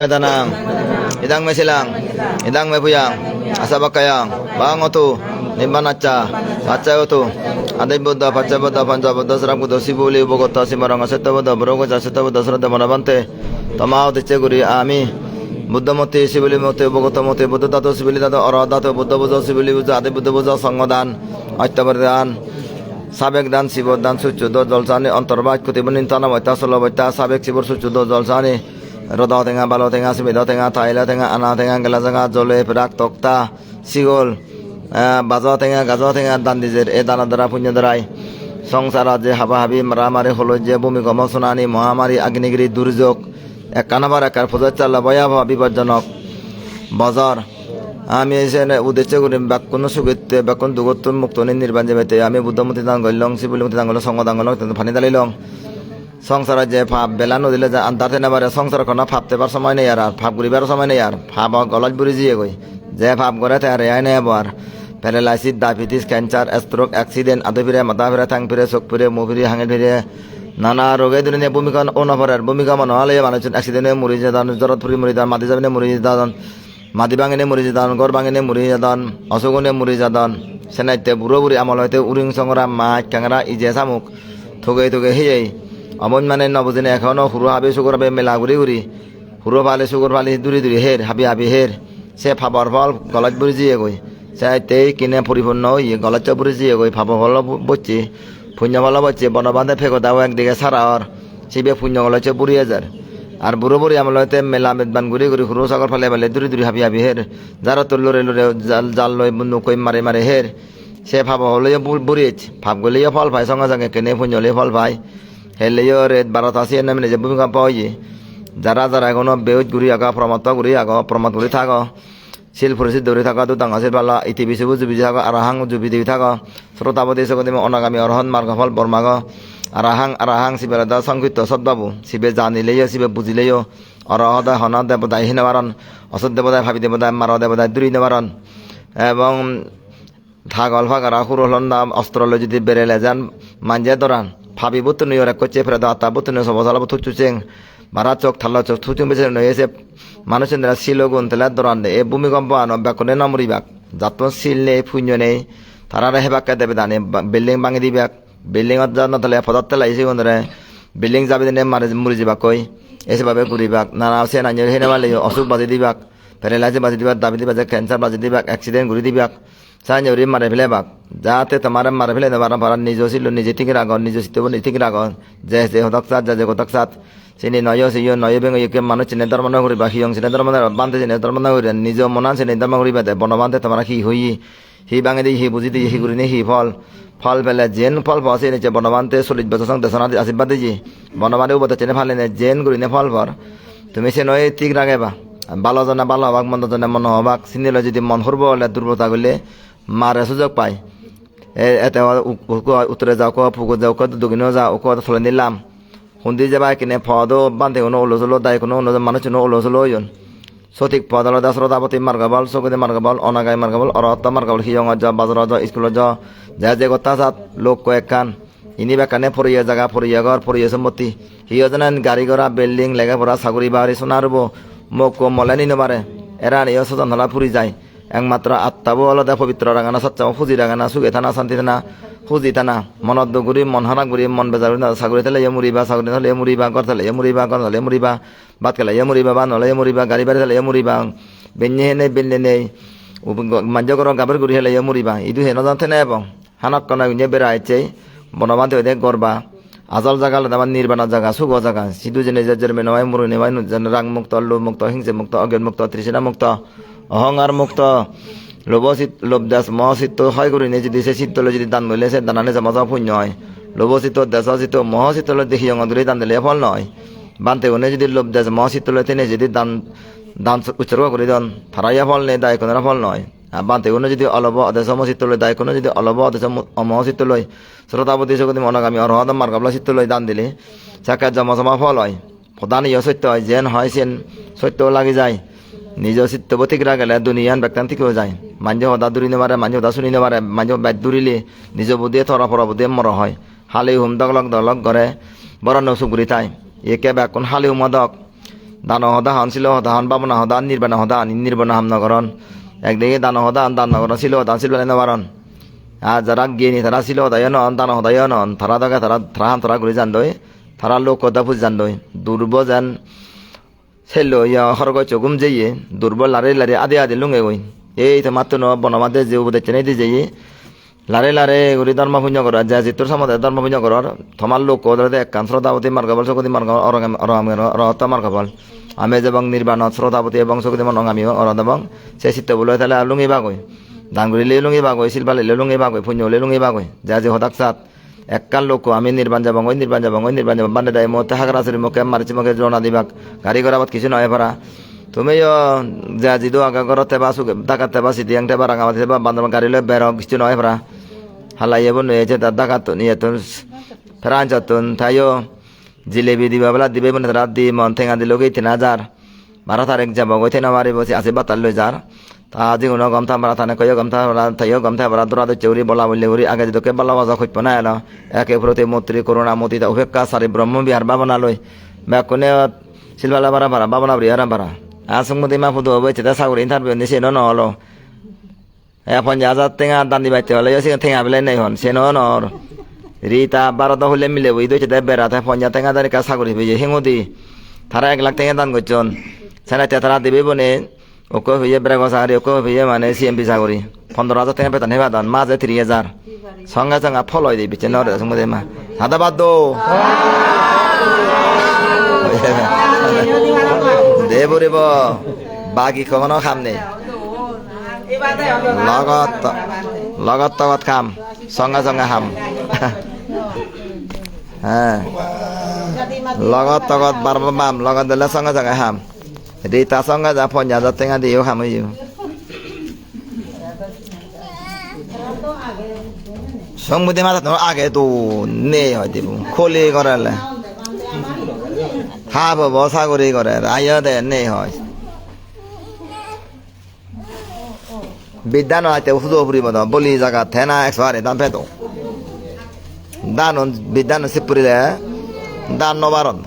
Tanang, idang mesilang, idang mepuyang, asabakayang, bangotu, nimbanacha, pacayotu, adai buddha, paca buddha, panca buddha, seram buddha, sibuli, bogota, simarang, aseta buddha, berogo, aseta buddha, serata manabante, tamau diceguri, ami, buddha moti, sibuli moti, bogota moti, buddha tato, sibuli tato, orada tato, buddha buddha, sibuli buddha, adai buddha buddha, sangodan, aitabardan, sabek dan sibod dan sucudo, dolsani, antarbat, kutibunin tanam, aita solobata, sabek sibor sucudo, dolsani, roda tengah balo tengah sibida tengah taila tengah ana tengah gelas tengah jole perak tokta sigol bazo tengah gazo tengah dandijer dana dara punya darai সংসার যে হাবাহাবি মারামারি হলো যে ভূমিকম্প tsunami মহামারী আগ্নেয়গিরি দুর্যোগ একানাবার একার ফজর চাল্লা ভয়াবহ বিপজ্জনক বাজার আমি এসে উদ্দেশ্য করি ব্যাকুণ সুগিতে ব্যাকুণ দুগত মুক্ত নির্বাণ যাবে আমি বুদ্ধমতি দান গলং শিবুলিমতি দান গল সঙ্গ দান গল ফানি দালিলং সংসারে যে ভাব বেলা নদীলে যে আন্দাতে না পারে সংসার কোনো ভাবতে পার সময় নেই আর ভাব ঘুরিবার সময় নেই আর ভাব গলাজ বুড়ি দিয়ে গই যে ভাব করে তার রেয়াই নেই আর paralysis diabetes cancer stroke accident আদে ফিরে মাথা ফিরে ঠ্যাং ফিরে চোখ ফিরে মুখ ফিরে হাঙে ফিরে নানা রোগে দুনিয়া ভূমিকা অনপরের ভূমিকা নহলে মানুষ অ্যাক্সিডেন্টে মরি যান জ্বরত ফুরি মরি যান মাটি যাবেনে মরি যান মাটি ভাঙিনে মরি যান ঘর ভাঙিনে মরি যান অসুগুনে মরি যান সেনাইতে বুড়ো বুড়ি আমল হইতে উরিং সংরা মাছ ক্যাংরা ইজে শামুক থুগে থুগে হেই অমন মানে নবদিনে এখনো হুরো হাবি সুগর হাবি মেলা ঘুরি ঘুরি হুরো ফালে সুগর ফালে দূরি দূরি হের হাবি হাবি হের সে ফাবর ফল গলাজ বুড়ি জিয়ে গই সে কিনে পরিপূর্ণ ইয়ে গলাজ বুড়ি জিয়ে গই ফাবর ফল বচ্ছি পুণ্য ফল বচ্ছি বনবান্ধে ফেকো দাও একদিকে সারার সিবে পুণ্য গলাজ বুড়ি হাজার আর বুড়ো বুড়ি আমলতে মেলা মেদবান ঘুরি ঘুরি হুরো সাগর ফালে ফালে দূরি দূরি হাবি হাবি হের যারা তোর লড়ে লড়ে জাল লই নৌকই মারে মারে হের সে ফাবর হলে বুড়িয়েছ ফাব গলিয়ে ফল পায় সঙ্গে সঙ্গে কেনে পুণ্য হলে ফল পায় হেলেও রেত বারত আসি নামে যে ভূমিকা পাওয়াই যারা যারা এখনো বেউজ ঘুরি আগা প্রমত ঘুরি আগো প্রমত ঘুরি থাকো শিল ফুরসি দৌড়ি থাকা দু ডাঙাশির পাল্লা ইতিবি সিবু জুবি থাকো আরাহাং জুবি দিবি থাকো শ্রোতাবতী সকদিমে অনাগামী অরহন মার্গফল বর্মাগ আরাহাং শিবের সংকৃত সদ্বাবু শিবে জানিলেও শিবে বুঝিলেও অরহদায় হন দেবদায় হীনবারণ অসৎ দেবদায় ভাবি দেবদায় মার দেবদায় দুরি নেবারণ এবং থাগল ফাগারা হুরহলন নাম অস্ত্র লই যদি বেড়েলে যান মাঞ্জে দরান ফাবি বুতু নিয়র কচ্ছে ফেরত আতা বুতু নিয় সবসালা বুতু চুচেং মারা চোখ থাল্লা চোখ থুচুং বেছে নয়েছে মানুষের শিলগুন তেলে দরান এ ভূমিকম্প আন ব্যাকুনে নমরিবাক যাত শিল নেই পুণ্য নেই তারা হেবাকে দেবে দানে বিল্ডিং ভাঙি দিবাক বিল্ডিং যা নতলে পদার্থ লাইছে বন্ধরে বিল্ডিং যাবে দিনে মারে মরি যাবাক কই এসেভাবে ঘুরিবাক নানা সে নাইজের হেনে মালে অসুখ বাজি দিবাক প্যারালাইসিস বাজি দিবাক দাবি দিবাক ক্যান্সার বাজি দিবাক অ্যাক্সিডেন্ট ঘুরি দিবাক সাইজরি মারে ফেলে বাক যাতে তোমার মারে ফেলে দেবার ভাড়া নিজ ছিল নিজে ঠিক রাগ নিজ সিদ্ধ ঠিক রাগ যে যে হতক সাত যা যে কতক সাত চিনি নয় সিও নয় বেঙ্গ ইকে মানুষ চিনে ধর্ম না করিবা হিয়ং চিনে ধর্ম বান্ধে চিনে ধর্ম না করি নিজ মনা চিনে ধর্ম করিবা দে বনবান্ধে তোমার হি হই হি বাঙে দি হি বুঝি দি হি করি নি হি ফল ফল পেলে জেন ফল পাশে নিচে বনবান্ধে 40 বছর সঙ্গে দেশনা আশীর্বাদ দিজি বনবান্ধে উবতে চিনে ফালে নে জেন করি নে ফল ভর তুমি সে নয় ঠিক রাগেবা ভালো জনে ভালো হবাক মন্দ জনে মন হবাক চিনিলে যদি মন করবো হলে দুর্বলতা করলে মারে সুযোগ পায় এতে উত্তরে যাও ফুকো যাও দক্ষিণেও যাও ও ফলে নিলাম হুন্দি যাবা কিনে ফদও বান্ধে কোনো ওলসলো দায় কোনো মানুষ ওলসলো ওজন সঠিক পদল দাসরতাপতি মার্গবল চকুদি মার্গবল অনাগাই মার্গবল অরহত্তা মার্গবল হিয়ং যা বাজার যা স্কুল যা যে কথা সাত লোক কয়েকখান ইনি বেকানে ফরিয়ে জায়গা ফরিয়ে ঘর ফরিয়ে সম্পত্তি হিয়জনেন গাড়ি ঘোড়া বিল্ডিং লেখাপড়া চাকরি বাড়ি সোনারব মোক মলেনি নমারে এরা নিয়ে সজন হলা ফুরি যায় একমাত্র আত্মাবো আলাদা পবিত্র রাঙানা সচ্চাও ফুজি রাঙানা সুগে থানা শান্তি থানা ফুজি থানা মনত দুগুড়ি মন হারা গুড়ি মন বেজার সাগরে থালে মুড়িবা সাগরে থালে মুড়িবা ঘর থালে মুড়িবা ঘর থালে মুড়িবা ভাত খেলে মুড়িবা বা নলে মুড়িবা গাড়ি বাড়ি থালে মুড়িবা বেঞ্জে নেই বেললে নেই মাঞ্জ করো গাবের গুড়ি হেলে মুড়িবা ইদু হেন জানতে না এবং হানক কনা গুঞ্জে বেড়া আইছে বনবান্ধে হইতে গরবা আজল জায়গা আলাদা নির্বাণা জায়গা সুগ জায়গা সিধু জেনে জের মেনবাই মুরু নেবাই রাং মুক্ত লোভ মুক্ত হিংসে মুক্ত অজ্ঞান মুক্ত তৃষ্ণা মুক্ত অহংকার মুক্ত লোভদাস মহচিত্ত হয় করি নে যদি সে চিত্তলে যদি দান দিলে সে দানানে জমা পুণ্য হয় লোভচিত্ত দেশচিত্ত মহচিত্তলে দেখি অঙ্গদুরি দান দিলে ফল নয় বানতে ওনে যদি লোভদাস মহচিত্তলে তেনে যদি দান দান উৎসর্গ করে দেন ফারাইয়া ফল নেই দায় কোনো ফল নয় আর বানতে ওনে যদি অলভ অদেশ মচিত্তলৈ দায় কোনো যদি অলভ অদেশ অমহচিত্তলৈ শ্রোতাপতি সকতি মনগামী অরহদ মার্গবলা চিত্তলৈ দান দিলে সাক্ষাৎ জমা ফল হয় প্রধান ইয় সত্য হয় যেন হয় সেন সত্য লাগি যায় নিজ চিত্তবতী গ্রা গেলে দুনিয়ান ব্যক্তান্তিক হয়ে যায় মাঞ্জ হদা দূরি নেবারে মাঞ্জ হদা শুনি নেবারে মাঞ্জ ব্যাট দূরিলে নিজ বুদ্ধিয়ে থরা ফরা বুদ্ধিয়ে মর হয় হালি হুম দগলক দলক গড়ে বড় নসুগুরি তাই একে ব্যাকুন হালি হুমদক দান হদা হন ছিল হদা হন বাবনা হদা নির্বাণ হদা নির্বাণ হাম নগরণ একদিকে দান হদা দান নগরণ ছিল হদা ছিল নবারণ আর যারা গিয়ে তারা ছিল হদায় নন দান হদায় নন তারা দাগে তারা ত্রাহান তারা ঘুরে যান দই তারা লোক কথা ফুজ যান দই দুর্ব যান ছেলে ইয়া হরগ চগুম যাইয়ে দুর্বল লারে লারে আদে আদে লুঙে গই এই তো মাত্র ন বনমাদে যে উপদেশ চেনে দিয়ে যাইয়ে লারে লারে ঘুরি ধর্ম পুণ্য করা যা জিতুর সমাজে ধর্ম পুণ্য করার থমার লোক কোদরে এক কান শ্রদ্ধাপতি মার্গবল সকতি মার্গ অরহত মার্গবল আমি যেবং নির্বাণ শ্রদ্ধাপতি এবং সকতি মন আমি অরদ এবং সে চিত্ত বলে তাহলে লুঙি বাগই দাঙ্গুড়ি লে লুঙি বাগই শিল্পা লে লুঙি বাগই পুণ্য লে লুঙি বাগই যা যে হদাক সাত এককাল লোক আমি নির্বাণ যাবং ওই নির্বাণ যাবং ওই নির্বাণ যাবং বান্ধে দেয় মতে হাগরাচুরি মুখে মারিছি মুখে জনা দিবাক গাড়ি করাবাত কিছু নয় পারা তুমি যা জিদো আগা করতে বা সুগে ডাকাতে বা সিটি আংতে বা রাঙামাতে বা বান্ধব গাড়ি লয় বের কিছু নয় পারা হালাই এবন হয়েছে তার ডাকাতুন ইয়েতুন ফেরান চাতুন তাইও জিলেবি দিবা বেলা দিবে মানে রাত দি মন ঠেঙা দিল গই 3000 12 তারিখ যাব গই থেনা মারি বসে আছে বাতাল লই যার তা আজি কোনো গমতা মারা থানে কয় গমতা তাইও গমতা বলা দরা চৌরি বলা বললে উরি আগে যদি কে বলা বাজা খুঁজ না এলো একে প্রতি মৈত্রী করুণা মতিতা উপেক্ষা সারি ব্রহ্ম বিহার বাবনা লই বা কোনে সিলবালা বারা বারা বাবনা বিহার বারা আসংমতি মা ফুদো বইছে তা সাগর ইন্টারভিউ নিছে ন হলো এখন যা টেঙা দান্দি বাইতে হলে ঠেঙা বেলাই নাই হন সে নর রিতা 12 হলে মিলে বই দইছে তাই বেড়াতে পঞ্জা টেঙা দাঁড়ি কাজ সাগরি হয়ে হেঙদি তারা 1 লাখ টেঙা দান করছেন সেনা তারা দেবে বনে ওকে হয়ে বেড়া সাগরি ওকে হয়ে মানে সিএমপি সাগরি 15,000 টেঙা বেতন হেবা দান মাঝে 3,000 সঙ্গে সঙ্গে ফল হয়ে দিচ্ছে নর সঙ্গে মা সাদা বাদ দো দেবরিব বাকি কখনো খাম নেই লগত তগত খাম সঙ্গে সঙ্গে খাম হ্যাঁ লগত তগত বাম লগত দিলে সঙ্গে সঙ্গে খাম রিতা সঙ্গে যা 50,000 টেঙা দিয়েও খাম সংবুদ্ধি মাথা তোমার আগে তো নেই হয় দিব খলি করালে হাব বসা করি করে আইয়া দে নেই হয় বিদ্যান আইতে ফুদো ফুরিব দ বলি জায়গা থেনা 100 দাম পেতো দান বিদ্যান সিপুরিলে দান নবারন